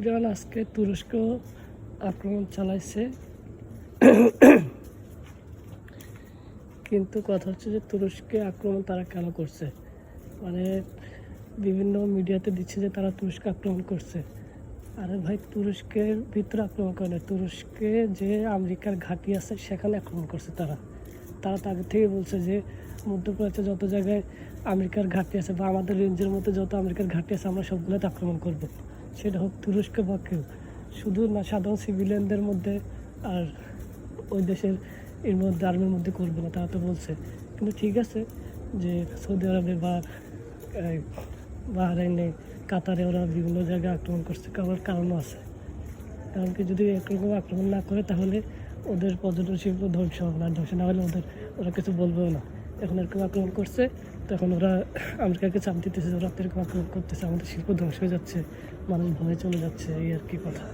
Iran আজকে তুরস্ক আক্রমণ চালাইছে, কিন্তু কথা হচ্ছে যে তুরস্কে আক্রমণ তারা কেন করছে। মানে বিভিন্ন মিডিয়াতে দিচ্ছে যে তারা তুরস্কে আক্রমণ করছে। আরে ভাই, তুরস্কের ভিতরে আক্রমণ করে না, তুরস্কে যে আমেরিকার ঘাঁটি আছে সেখানে আক্রমণ করছে তারা। তারা তো আগে থেকে বলছে যে মধ্যপ্রাচ্যে যত জায়গায় আমেরিকার ঘাঁটি আছে বা আমাদের রেঞ্জের মধ্যে যত আমেরিকার ঘাঁটি আছে আমরা সবগুলোতে আক্রমণ করব। সেটা হোক তুরস্ক বা কেউ, শুধু না সাধারণ সিভিলিয়ানদের মধ্যে আর ওই দেশের এর মধ্যে আর্মির মধ্যে করবে না, তারা তো বলছে। কিন্তু ঠিক আছে যে সৌদি আরবে বা বাহরাইনে, কাতারে ওরা বিভিন্ন জায়গায় আক্রমণ করছে, কারণও আছে। কারণ কি, যদি এরকম আক্রমণ না করে তাহলে ওদের পর্যটন শিল্প ধ্বংস হবে না, ধ্বংস না হলে ওরা কিছু বলবেও না। এখন এরকম আক্রমণ করছে, তখন ওরা আমেরিকাকে চাপ দিতেছে, ওরা এরকম আক্রমণ করতেছে, আমাদের শিল্প ধ্বংস হয়ে যাচ্ছে, মানুষ ভয়ে চলে যাচ্ছে, এই আর কি কথা।